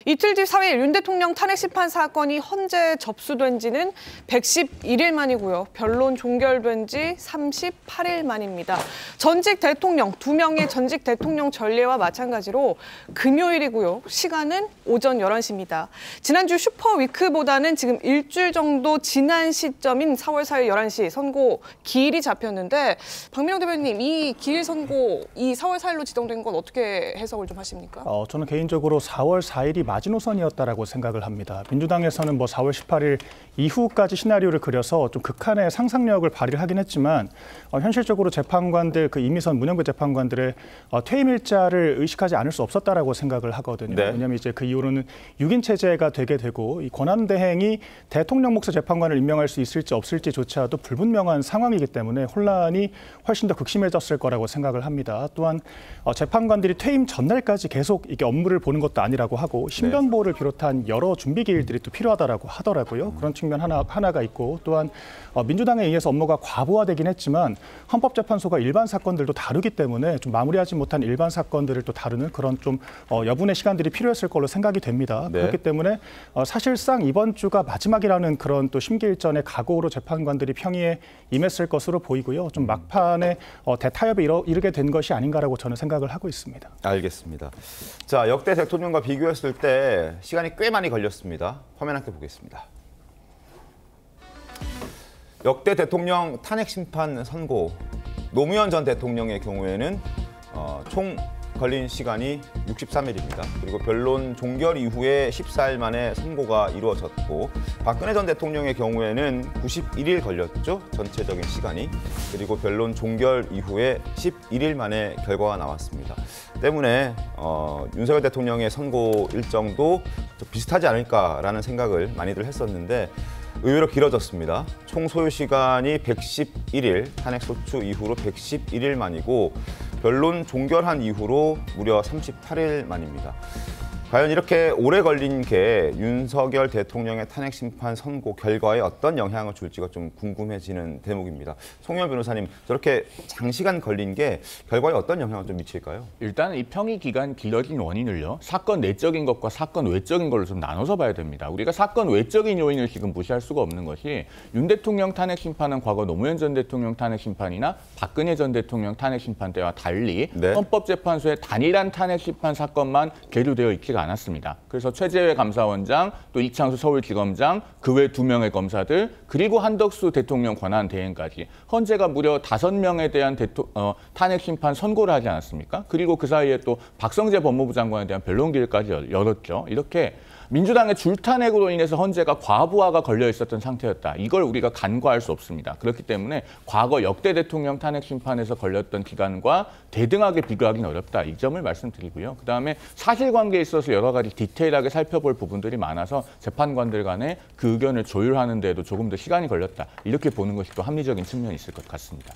이틀 뒤 4일 윤 대통령 탄핵 심판 사건이 헌재 접수된 지는 111일 만이고요. 변론 종결된 지 38일 만입니다. 전직 대통령, 2명의 전직 대통령 전례와 마찬가지로 금요일이고요. 시간은 오전 11시입니다. 지난주 슈퍼위크보다는 지금 일주일 정도 지난 시점인 4월 4일 11시 선고 기일이 잡혔는데 박민영 대변인님, 이 기일 선고, 이 4월 4일로 지정된 건 어떻게 해석을 좀 하십니까? 저는 개인적으로 4월 4일이 마지노선이었다라고 생각을 합니다. 민주당에서는 4월 18일 이후까지 시나리오를 그려서 좀 극한의 상상력을 발휘를 하긴 했지만 현실적으로 재판관들, 이미선 문영배 재판관들의 퇴임 일자를 의식하지 않을 수 없었다라고 생각을 하거든요. 네. 왜냐하면 이제 그 이후로는 6인 체제가 되게 되고 이 권한 대행이 대통령 몫의 재판관을 임명할 수 있을지 없을지조차도 불분명한 상황이기 때문에 혼란이 훨씬 더 극심해졌을 거라고 생각을 합니다. 또한 재판관들이 퇴임 전날까지 계속 이게 업무를 보는 것도 아니라고 하고 신변보호를 비롯한 여러 준비 기일들이 또 필요하다라고 하더라고요. 그런 측면 하나가 있고, 또한 민주당에 의해서 업무가 과부하되긴 했지만 헌법재판소가 일반 사건들도 다루기 때문에 좀 마무리하지 못한 일반 사건들을 또 다루는 그런 좀 여분의 시간들이 필요했을 걸로 생각이 됩니다. 네. 그렇기 때문에 사실상 이번 주가 마지막이라는 그런 또 심기일전의 각오로 재판관들이 평의에 임했을 것으로 보이고요. 좀 막판에 대타협에 이르게 된 것이 아닌가라고 저는 생각을 하고 있습니다. 알겠습니다. 자, 역대 대통령과 비교했을 때 시간이 꽤 많이 걸렸습니다. 화면 함께 보겠습니다. 역대 대통령 탄핵 심판 선고, 노무현 전 대통령의 경우에는 총 걸린 시간이 63일입니다. 그리고 변론 종결 이후에 14일 만에 선고가 이루어졌고, 박근혜 전 대통령의 경우에는 91일 걸렸죠, 전체적인 시간이. 그리고 변론 종결 이후에 11일 만에 결과가 나왔습니다. 때문에 윤석열 대통령의 선고 일정도 좀 비슷하지 않을까라는 생각을 많이들 했었는데 의외로 길어졌습니다. 총 소요 시간이 111일, 탄핵 소추 이후로 111일 만이고 변론 종결한 이후로 무려 38일 만입니다. 과연 이렇게 오래 걸린 게 윤석열 대통령의 탄핵 심판 선고 결과에 어떤 영향을 줄지가 좀 궁금해지는 대목입니다. 송혜원 변호사님, 저렇게 장시간 걸린 게 결과에 어떤 영향을 좀 미칠까요? 일단 이 평의 기간 길어진 원인을요, 사건 내적인 것과 사건 외적인 걸로 좀 나눠서 봐야 됩니다. 우리가 사건 외적인 요인을 지금 무시할 수가 없는 것이, 윤 대통령 탄핵 심판은 과거 노무현 전 대통령 탄핵 심판이나 박근혜 전 대통령 탄핵 심판 때와 달리 헌법재판소의 단일한 탄핵 심판 사건만 계류되어 있지가 않았습니다. 그래서 최재회 감사원장, 또 이창수 서울지검장, 그 외 2명의 검사들, 그리고 한덕수 대통령 권한 대행까지 헌재가 무려 5명에 대한 탄핵 심판 선고를 하지 않았습니까? 그리고 그 사이에 또 박성재 법무부 장관에 대한 변론기일까지 열었죠. 이렇게 민주당의 줄탄핵으로 인해서 헌재가 과부하가 걸려 있었던 상태였다. 이걸 우리가 간과할 수 없습니다. 그렇기 때문에 과거 역대 대통령 탄핵 심판에서 걸렸던 기간과 대등하게 비교하기는 어렵다. 이 점을 말씀드리고요. 그다음에 사실관계에 있어서 여러 가지 디테일하게 살펴볼 부분들이 많아서 재판관들 간에 그 의견을 조율하는 데에도 조금 더 시간이 걸렸다. 이렇게 보는 것이 또 합리적인 측면이 있을 것 같습니다.